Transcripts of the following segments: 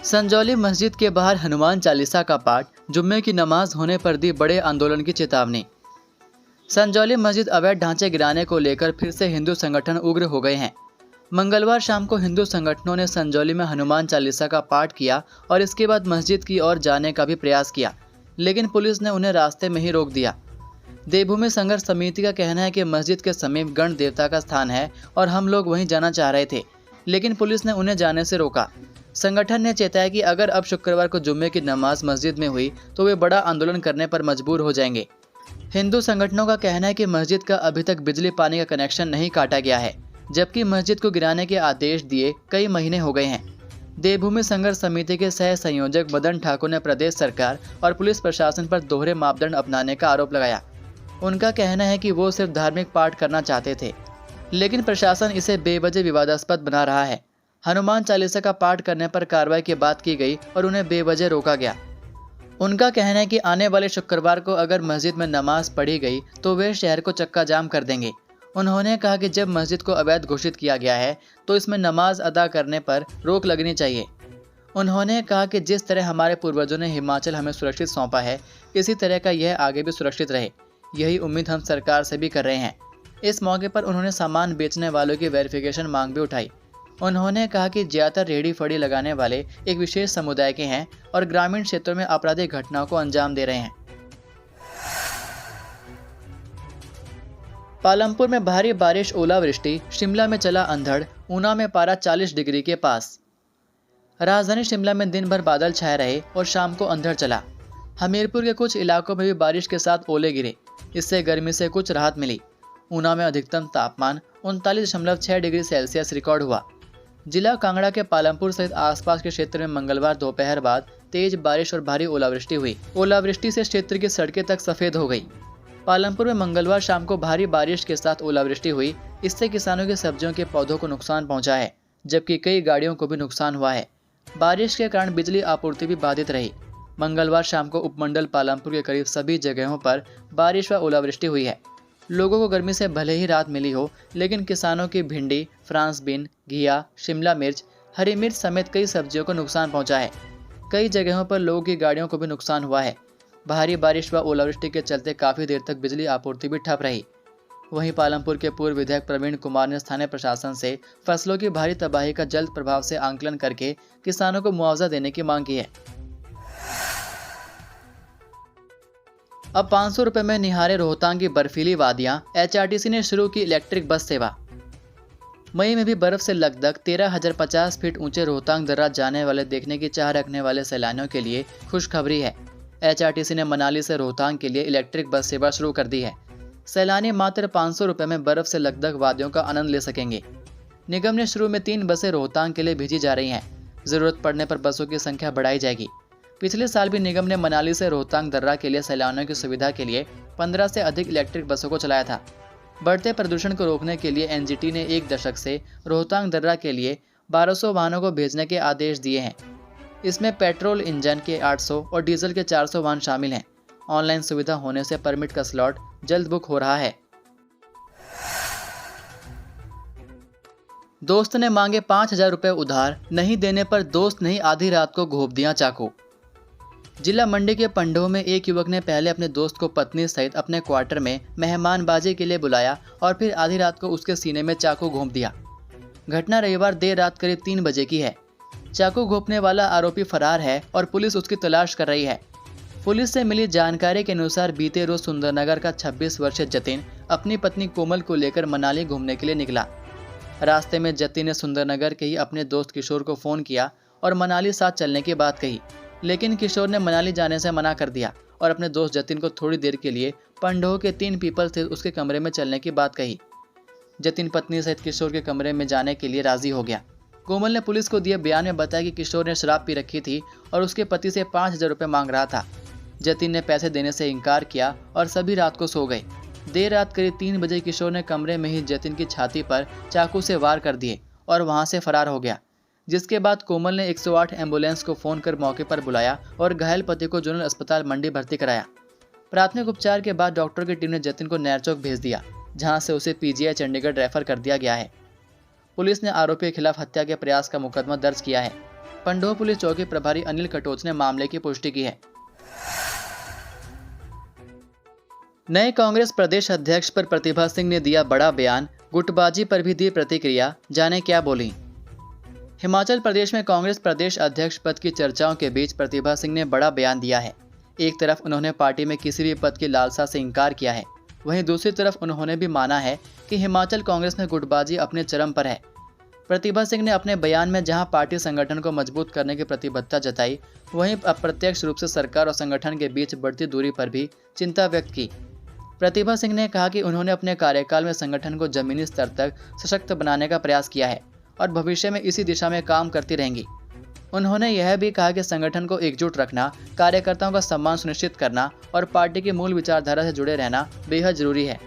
संजौली मस्जिद के बाहर हनुमान चालीसा का पाठ, जुम्मे की नमाज होने पर दी बड़े आंदोलन की चेतावनी। संजौली मस्जिद अवैध ढांचे गिराने को लेकर फिर से हिंदू संगठन उग्र हो गए हैं। मंगलवार शाम को हिंदू संगठनों ने संजौली में हनुमान चालीसा का पाठ किया और इसके बाद मस्जिद की ओर जाने का भी प्रयास किया, लेकिन पुलिस ने उन्हें रास्ते में ही रोक दिया। देवभूमि संघर्ष समिति का कहना है कि मस्जिद के समीप गण देवता का स्थान है और हम लोग वहीं जाना चाह रहे थे, लेकिन पुलिस ने उन्हें जाने से रोका। संगठन ने चेताया कि अगर अब शुक्रवार को जुम्मे की नमाज मस्जिद में हुई तो वे बड़ा आंदोलन करने पर मजबूर हो जाएंगे। हिंदू संगठनों का कहना है कि मस्जिद का अभी तक बिजली पानी का कनेक्शन नहीं काटा गया है, जबकि मस्जिद को गिराने के आदेश दिए कई महीने हो गए हैं। देवभूमि संघर्ष समिति के सह संयोजक मदन ठाकुर ने प्रदेश सरकार और पुलिस प्रशासन पर दोहरे मापदंड अपनाने का आरोप लगाया। उनका कहना है कि वो सिर्फ धार्मिक पाठ करना चाहते थे, लेकिन प्रशासन इसे बेवजह विवादास्पद बना रहा है। हनुमान चालीसा का पाठ करने पर कार्रवाई की बात की गई और उन्हें बेवजह रोका गया। उनका कहना है कि आने वाले शुक्रवार को अगर मस्जिद में नमाज पढ़ी गई तो वे शहर को चक्का जाम कर देंगे। उन्होंने कहा कि जब मस्जिद को अवैध घोषित किया गया है तो इसमें नमाज अदा करने पर रोक लगनी चाहिए। उन्होंने कहा कि जिस तरह हमारे पूर्वजों ने हिमाचल हमें सुरक्षित सौंपा है, इसी तरह का यह आगे भी सुरक्षित रहे। यही उम्मीद हम सरकार से भी कर रहे हैं। इस मौके पर उन्होंने सामान बेचने वालों की वेरिफिकेशन मांग भी उठाई। उन्होंने कहा कि ज्यादातर रेहड़ी फड़ी लगाने वाले एक विशेष समुदाय के हैं और ग्रामीण क्षेत्रों में आपराधिक घटनाओं को अंजाम दे रहे हैं। पालमपुर में भारी बारिश ओलावृष्टि, शिमला में चला अंधड़, ऊना में पारा 40 डिग्री के पास। राजधानी शिमला में दिन भर बादल छाए रहे और शाम को अंधड़ चला। हमीरपुर के कुछ इलाकों में भी बारिश के साथ ओले गिरे, इससे गर्मी से कुछ राहत मिली। ऊना में अधिकतम तापमान 39.6 डिग्री सेल्सियस रिकॉर्ड हुआ। जिला कांगड़ा के पालमपुर सहित आसपास के क्षेत्र में मंगलवार दोपहर बाद तेज बारिश और भारी ओलावृष्टि हुई। ओलावृष्टि से क्षेत्र की सड़कें तक सफेद हो गई। पालमपुर में मंगलवार शाम को भारी बारिश के साथ ओलावृष्टि हुई। इससे किसानों के सब्जियों के पौधों को नुकसान पहुंचा है, जबकि कई गाड़ियों को भी नुकसान हुआ है। बारिश के कारण बिजली आपूर्ति भी बाधित रही। मंगलवार शाम को उपमंडल पालमपुर के करीब सभी जगहों पर बारिश व ओलावृष्टि हुई है। लोगों को गर्मी से भले ही राहत मिली हो, लेकिन किसानों की भिंडी, फ्रांस बीन, घिया, शिमला मिर्च, हरी मिर्च समेत कई सब्जियों को नुकसान पहुंचा है। कई जगहों पर लोगों की गाड़ियों को भी नुकसान हुआ है। भारी बारिश व ओलावृष्टि के चलते काफी देर तक बिजली आपूर्ति भी ठप रही। वहीं पालमपुर के पूर्व विधायक प्रवीण कुमार ने स्थानीय प्रशासन से फसलों की भारी तबाही का जल्द प्रभाव से आंकलन करके किसानों को मुआवजा देने की मांग की है। अब 500 रुपए में निहारे रोहतांग की बर्फीली वादियां, एचआरटीसी ने शुरू की इलेक्ट्रिक बस सेवा। मई में भी बर्फ से लगभग 13,050 फीट ऊंचे रोहतांग दर्रा जाने वाले देखने की चाह रखने वाले सैलानियों के लिए खुशखबरी है। एचआरटीसी ने मनाली से रोहतांग के लिए इलेक्ट्रिक बस सेवा शुरू कर दी है। सैलानी मात्र 500 रुपए में बर्फ से लगभग वादियों का आनंद ले सकेंगे। निगम ने शुरू में 3 बसें रोहतांग के लिए भेजी जा रही हैं। जरूरत पड़ने पर बसों की संख्या बढ़ाई जाएगी। पिछले साल भी निगम ने मनाली से रोहतांग दर्रा के लिए सैलानियों की सुविधा के लिए 15 से अधिक इलेक्ट्रिक बसों को चलाया था। बढ़ते प्रदूषण को रोकने के लिए एनजीटी ने 1 दशक से रोहतांग दर्रा के लिए 1200 वाहनों को भेजने के आदेश दिए हैं। इसमें पेट्रोल इंजन के 800 और डीजल के 400 वाहन शामिल हैं। ऑनलाइन सुविधा होने से परमिट का स्लॉट जल्द बुक हो रहा है। दोस्त ने मांगे 5,000 रुपए उधार, नहीं देने पर दोस्त ने आधी रात को घोंप दिया चाकू। जिला मंडी के पंडोह में एक युवक ने पहले अपने दोस्त को पत्नी सहित अपने क्वार्टर में मेहमानबाजी के लिए बुलाया और फिर आधी रात को उसके सीने में चाकू घोंप दिया। घटना रविवार देर रात करीब 3 बजे की है। चाकू घोंपने वाला आरोपी फरार है और पुलिस उसकी तलाश कर रही है। पुलिस से मिली जानकारी के अनुसार बीते रोज सुंदरनगर का 26 वर्षीय जतिन अपनी पत्नी कोमल को लेकर मनाली घूमने के लिए निकला। रास्ते में जतिन ने सुंदरनगर के ही अपने दोस्त किशोर को फोन किया और मनाली साथ चलने की बात कही, लेकिन किशोर ने मनाली जाने से मना कर दिया और अपने दोस्त जतिन को थोड़ी देर के लिए पंडोह के 3 पीपल थे उसके कमरे में चलने की बात कही। जतिन पत्नी सहित किशोर के कमरे में जाने के लिए राजी हो गया। कोमल ने पुलिस को दिए बयान में बताया कि किशोर ने शराब पी रखी थी और उसके पति से 5,000 रुपये मांग रहा था। जतिन ने पैसे देने से इनकार किया और सभी रात को सो गए। देर रात करीब 3 बजे किशोर ने कमरे में ही जतिन की छाती पर चाकू से वार कर दिए और वहां से फरार हो गया। जिसके बाद कोमल ने 108 एम्बुलेंस को फोन कर मौके पर बुलाया और घायल पति को जनरल अस्पताल मंडी भर्ती कराया। प्राथमिक उपचार के बाद डॉक्टर की टीम ने जतिन को नैरचौक भेज दिया, जहां से उसे पीजीआई चंडीगढ़ रेफर कर दिया गया है। पुलिस ने आरोपी के खिलाफ हत्या के प्रयास का मुकदमा दर्ज किया है। पंडोह पुलिस चौकी प्रभारी अनिल कटोच ने मामले की पुष्टि की है। नए कांग्रेस प्रदेश अध्यक्ष पर प्रतिभा सिंह ने दिया बड़ा बयान, गुटबाजी पर भी दी प्रतिक्रिया, जाने क्या बोली। हिमाचल प्रदेश में कांग्रेस प्रदेश अध्यक्ष पद की चर्चाओं के बीच प्रतिभा सिंह ने बड़ा बयान दिया है। एक तरफ उन्होंने पार्टी में किसी भी पद की लालसा से इनकार किया है, वहीं दूसरी तरफ उन्होंने भी माना है कि हिमाचल कांग्रेस में गुटबाजी अपने चरम पर है। प्रतिभा सिंह ने अपने बयान में जहां पार्टी संगठन को मजबूत करने की प्रतिबद्धता जताई, वहीं अप्रत्यक्ष रूप से सरकार और संगठन के बीच बढ़ती दूरी पर भी चिंता व्यक्त की। प्रतिभा सिंह ने कहा कि उन्होंने अपने कार्यकाल में संगठन को जमीनी स्तर तक सशक्त बनाने का प्रयास किया है और भविष्य में इसी दिशा में काम करती रहेंगी। उन्होंने यह भी कहा कि संगठन को एकजुट रखना, कार्यकर्ताओं का सम्मान सुनिश्चित करना और पार्टी की मूल विचारधारा से जुड़े रहना बेहद जरूरी है।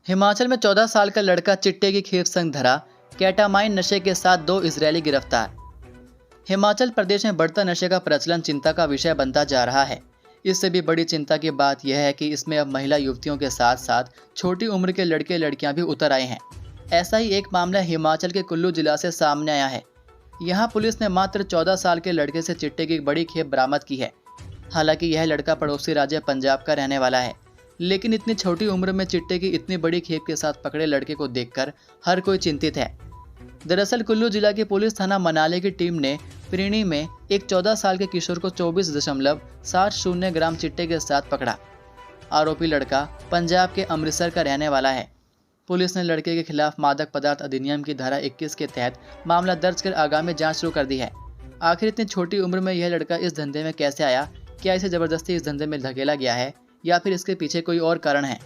हिमाचल में 14 साल का लड़का चिट्टे की खेप संग धरा, केटामाइन नशे के साथ 2 इजरायली गिरफ्तार। हिमाचल प्रदेश में बढ़ता नशे का प्रचलन चिंता का विषय बनता जा रहा है। इससे भी बड़ी चिंता की बात यह है कि इसमें अब महिला युवतियों के साथ साथ छोटी उम्र के लड़के लड़कियां भी उतर आए हैं। ऐसा ही एक मामला हिमाचल के कुल्लू जिला से सामने आया है। यहाँ पुलिस ने मात्र 14 साल के लड़के से चिट्टे की बड़ी खेप बरामद की है। हालांकि यह लड़का पड़ोसी राज्य पंजाब का रहने वाला है, लेकिन इतनी छोटी उम्र में चिट्टे की इतनी बड़ी खेप के साथ पकड़े लड़के को देखकर हर कोई चिंतित है। दरअसल कुल्लू जिला की पुलिस थाना मनाली की टीम ने प्रीणी में एक 14 साल के किशोर को 24.70 ग्राम चिट्टे के साथ पकड़ा। आरोपी लड़का पंजाब के अमृतसर का रहने वाला है। पुलिस ने लड़के के खिलाफ मादक पदार्थ अधिनियम की धारा 21 के तहत मामला दर्ज कर आगामी जांच शुरू कर दी है। आखिर इतनी छोटी उम्र में यह लड़का इस धंधे में कैसे आया? क्या इसे जबरदस्ती इस धंधे में धकेला गया है या फिर इसके पीछे कोई और कारण है?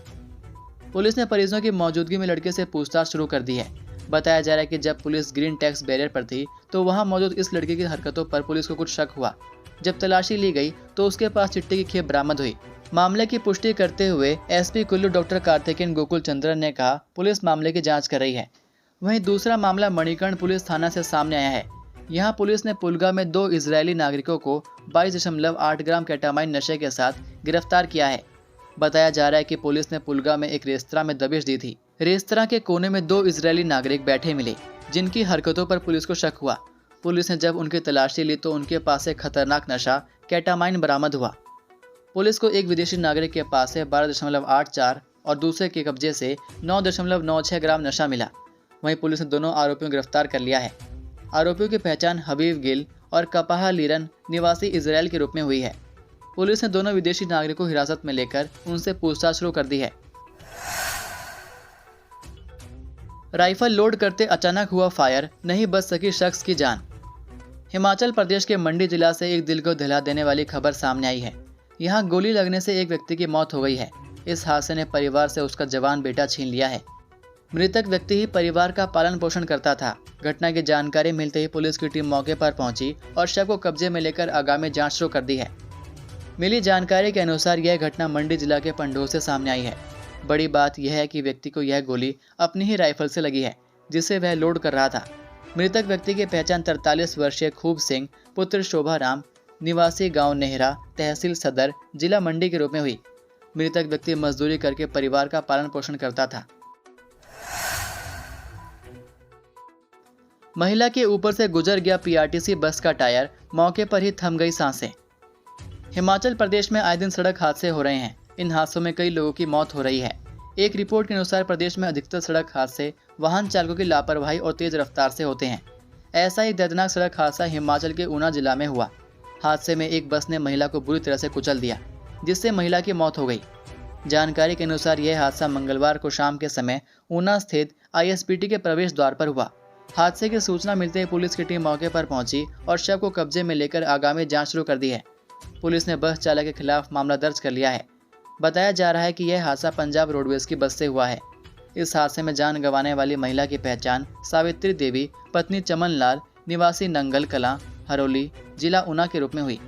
पुलिस ने परिजनों की मौजूदगी में लड़के से पूछताछ शुरू कर दी है। बताया जा रहा है कि जब पुलिस ग्रीन टैक्स बैरियर पर थी तो वहां मौजूद इस लड़के की हरकतों पर पुलिस को कुछ शक हुआ। जब तलाशी ली गई तो उसके पास चिट्टे की खेप बरामद हुई। मामले की पुष्टि करते हुए एसपी कुल्लू डॉक्टर कार्तिकेन गोकुल चंद्रन ने कहा, पुलिस मामले की जांच कर रही है। वहीं दूसरा मामला मणिकर्ण पुलिस थाना से सामने आया है। यहाँ पुलिस ने पुलगा में 2 इजरायली नागरिकों को 22.8 ग्राम केटामाइन नशे के साथ गिरफ्तार किया है। बताया जा रहा है कि पुलिस ने पुलगा में एक रेस्तरां में दबिश दी थी। रेस्तरां के कोने में 2 इजरायली नागरिक बैठे मिले, जिनकी हरकतों पर पुलिस को शक हुआ। पुलिस ने जब उनकी तलाशी ली तो उनके पास से खतरनाक नशा केटामाइन बरामद हुआ। पुलिस को एक विदेशी नागरिक के पास से 12.84 और दूसरे के कब्जे से 9.96 ग्राम नशा मिला। वहीं पुलिस ने दोनों आरोपियों को गिरफ्तार कर लिया है। आरोपियों की पहचान हबीब गिल और कपाहा लीरन निवासी इजराइल के रूप में हुई है। पुलिस ने दोनों विदेशी नागरिकों को हिरासत में लेकर उनसे पूछताछ शुरू कर दी है। राइफल लोड करते अचानक हुआ फायर, नहीं बच सकी शख्स की जान। हिमाचल प्रदेश के मंडी जिला से एक दिल को दहिला देने वाली खबर सामने आई है। यहाँ गोली लगने से एक व्यक्ति की मौत हो गई है। इस हादसे ने परिवार से उसका जवान बेटा छीन लिया है। मृतक व्यक्ति ही परिवार का पालन पोषण करता था। घटना की जानकारी मिलते ही पुलिस की टीम मौके पर पहुंची और शव को कब्जे में लेकर आगामी जांच शुरू कर दी है। मिली जानकारी के अनुसार यह घटना मंडी जिला के पंडोह से सामने आई है। बड़ी बात यह है कि व्यक्ति को यह गोली अपनी ही राइफल से लगी है, जिसे वह लोड कर रहा था। मृतक व्यक्ति की पहचान 43 वर्षीय खूब सिंह पुत्र शोभा राम निवासी गांव नेहरा तहसील सदर जिला मंडी के रूप में हुई। मृतक व्यक्ति मजदूरी करके परिवार का पालन पोषण करता था। महिला के ऊपर से गुजर गया पीआरटीसी बस का टायर, मौके पर ही थम गई सांसें। हिमाचल प्रदेश में आए दिन सड़क हादसे हो रहे हैं। इन हादसों में कई लोगों की मौत हो रही है। एक रिपोर्ट के अनुसार प्रदेश में अधिकतर सड़क हादसे वाहन चालकों की लापरवाही और तेज रफ्तार से होते हैं। ऐसा ही दर्दनाक सड़क हादसा हिमाचल के ऊना जिला में हुआ। हादसे में एक बस ने महिला को बुरी तरह से कुचल दिया, जिससे महिला की मौत हो गई। जानकारी के अनुसार यह हादसा मंगलवार को शाम के समय ऊना स्थित आईएसबीटी के प्रवेश द्वार पर हुआ। हादसे की सूचना मिलते ही पुलिस की टीम मौके पर पहुंची और शव को कब्जे में लेकर आगामी जांच शुरू कर दी है। पुलिस ने बस चालक के खिलाफ मामला दर्ज कर लिया है। बताया जा रहा है कि यह हादसा पंजाब रोडवेज की बस से हुआ है। इस हादसे में जान गंवाने वाली महिला की पहचान सावित्री देवी पत्नी चमन लाल निवासी नंगल कलां हरोली जिला ऊना के रूप में हुई।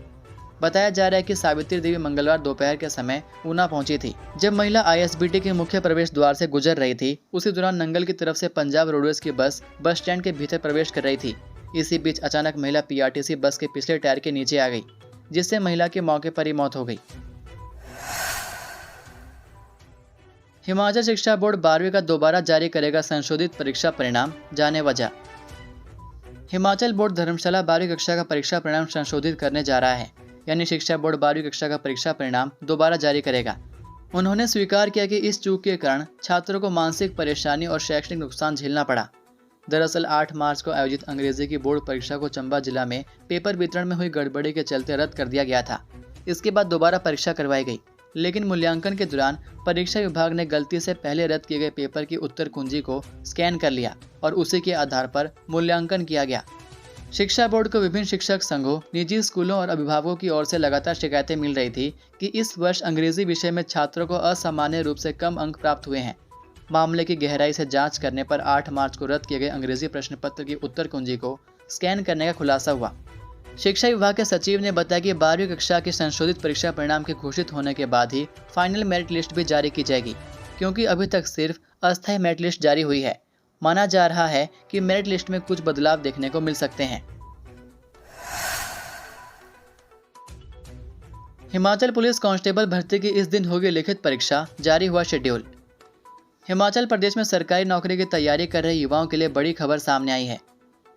बताया जा रहा है कि सावित्री देवी मंगलवार दोपहर के समय ऊना पहुंची थी। जब महिला आईएसबीटी के मुख्य प्रवेश द्वार से गुजर रही थी, उसी दौरान नंगल की तरफ से पंजाब रोडवेज की बस स्टैंड के भीतर प्रवेश कर रही थी। इसी बीच अचानक महिला पीआरटीसी बस के पिछले टायर के नीचे आ गई, जिससे महिला की मौके पर ही मौत हो गई। हिमाचल शिक्षा बोर्ड 12वीं का दोबारा जारी करेगा संशोधित परीक्षा परिणाम, जाने वजह। हिमाचल बोर्ड धर्मशाला 12वीं कक्षा का परीक्षा परिणाम संशोधित करने जा रहा है, यानी शिक्षा बोर्ड 12वीं कक्षा का परीक्षा परिणाम दोबारा जारी करेगा। उन्होंने स्वीकार किया कि इस चूक के कारण छात्रों को मानसिक परेशानी और शैक्षणिक नुकसान झेलना पड़ा। दरअसल 8 मार्च को आयोजित अंग्रेजी की बोर्ड परीक्षा को चंबा जिला में पेपर वितरण में हुई गड़बड़ी के चलते रद्द कर दिया गया था। इसके बाद दोबारा परीक्षा करवाई गई, लेकिन मूल्यांकन के दौरान परीक्षा विभाग ने गलती से पहले रद्द किए गए पेपर की उत्तर कुंजी को स्कैन कर लिया और उसी के आधार पर मूल्यांकन किया गया। शिक्षा बोर्ड को विभिन्न शिक्षक संघों, निजी स्कूलों और अभिभावकों की ओर से लगातार शिकायतें मिल रही थी कि इस वर्ष अंग्रेजी विषय में छात्रों को असामान्य रूप से कम अंक प्राप्त हुए हैं। मामले की गहराई से जांच करने पर 8 मार्च को रद्द किए गए अंग्रेजी प्रश्न पत्र की उत्तर कुंजी को स्कैन करने का खुलासा हुआ। शिक्षा विभाग के सचिव ने बताया कि 12वीं कक्षा के संशोधित परीक्षा परिणाम के घोषित होने के बाद ही फाइनल मेरिट लिस्ट भी जारी की जाएगी, क्योंकि अभी तक सिर्फ अस्थायी मेरिट लिस्ट जारी हुई है। माना जा रहा है कि मेरिट लिस्ट में कुछ बदलाव देखने को मिल सकते हैं। हिमाचल पुलिस कांस्टेबल भर्ती की इस दिन होगी लिखित परीक्षा, जारी हुआ शेड्यूल। हिमाचल प्रदेश में सरकारी नौकरी की तैयारी कर रहे युवाओं के लिए बड़ी खबर सामने आई है।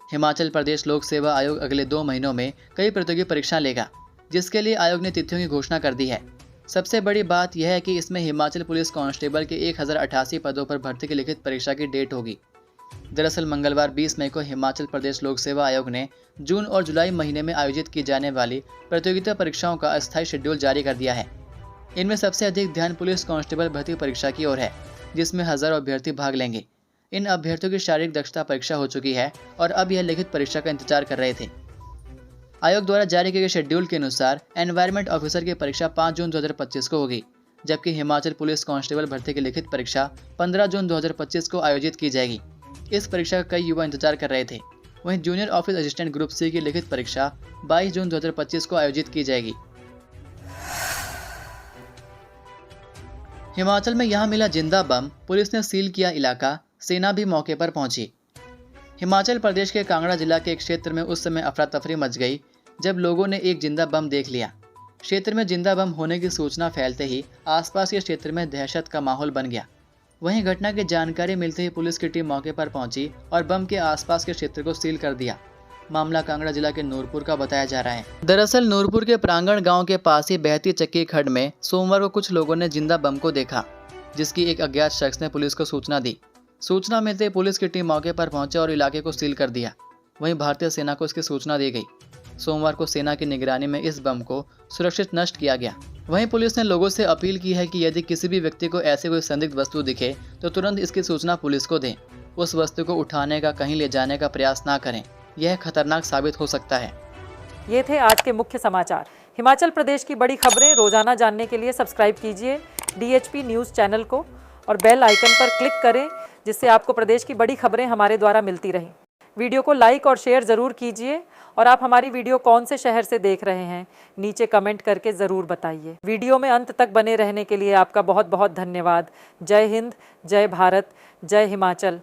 हिमाचल प्रदेश लोक सेवा आयोग अगले 2 महीनों में कई प्रतियोगी परीक्षाएं लेगा, जिसके लिए आयोग ने तिथियों की घोषणा कर दी है। सबसे बड़ी बात यह है कि इसमें हिमाचल पुलिस कांस्टेबल के 1088 पदों पर भर्ती की लिखित परीक्षा की डेट होगी। दरअसल मंगलवार 20 मई को हिमाचल प्रदेश लोक सेवा आयोग ने जून और जुलाई महीने में आयोजित की जाने वाली प्रतियोगिता परीक्षाओं का अस्थायी शेड्यूल जारी कर दिया है। इनमें सबसे अधिक ध्यान पुलिस कांस्टेबल भर्ती परीक्षा की ओर है, जिसमें हजारों अभ्यर्थी भाग लेंगे। इन अभ्यर्थियों की शारीरिक दक्षता परीक्षा हो चुकी है और अब यह लिखित परीक्षा का इंतजार कर रहे थे। आयोग द्वारा जारी किए गए शेड्यूल के अनुसार एनवायरमेंट ऑफिसर की परीक्षा 5 जून 2025 को होगी, जबकि हिमाचल पुलिस कांस्टेबल भर्ती की लिखित परीक्षा 15 जून 2025 को आयोजित की जाएगी। इस परीक्षा का कई युवा इंतजार कर रहे थे। वहीं junior office assistant group C की लिखित परीक्षा 22 जून 2025 को आयोजित की जाएगी। हिमाचल में यहां मिला जिंदा बम, पुलिस ने सील किया इलाका, सेना भी मौके पर पहुंची। हिमाचल प्रदेश के कांगड़ा जिला के एक क्षेत्र में उस समय अफरा तफरी मच गई जब लोगों ने एक जिंदा बम देख लिया। क्षेत्र में जिंदा बम होने की सूचना फैलते ही आसपास के क्षेत्र में दहशत का माहौल बन गया। वहीं घटना की जानकारी मिलते ही पुलिस की टीम मौके पर पहुंची और बम के आसपास के क्षेत्र को सील कर दिया। मामला कांगड़ा जिला के नूरपुर का बताया जा रहा है। दरअसल नूरपुर के प्रांगण गांव के पास ही बहती चक्की खड्ड में सोमवार को कुछ लोगों ने जिंदा बम को देखा, जिसकी एक अज्ञात शख्स ने पुलिस को सूचना दी। सूचना मिलते ही पुलिस की टीम मौके पर पहुंचे और इलाके को सील कर दिया। वहीं भारतीय सेना को इसकी सूचना दी गई। सोमवार को सेना की निगरानी में इस बम को सुरक्षित नष्ट किया गया। वहीं पुलिस ने लोगों से अपील की है कि यदि किसी भी व्यक्ति को ऐसे कोई संदिग्ध वस्तु दिखे तो तुरंत इसकी सूचना पुलिस को दें। उस वस्तु को उठाने का, कहीं ले जाने का प्रयास ना करें, यह खतरनाक साबित हो सकता है। ये थे आज के मुख्य समाचार। हिमाचल प्रदेश की बड़ी खबरें रोजाना जानने के लिए सब्सक्राइब कीजिए DHP न्यूज़ चैनल को और बेल आइकन पर क्लिक करें, जिससे आपको प्रदेश की बड़ी खबरें हमारे द्वारा मिलती रहें। वीडियो को लाइक और शेयर ज़रूर कीजिए और आप हमारी वीडियो कौन से शहर से देख रहे हैं नीचे कमेंट करके ज़रूर बताइए। वीडियो में अंत तक बने रहने के लिए आपका बहुत बहुत धन्यवाद। जय हिंद, जय भारत, जय हिमाचल।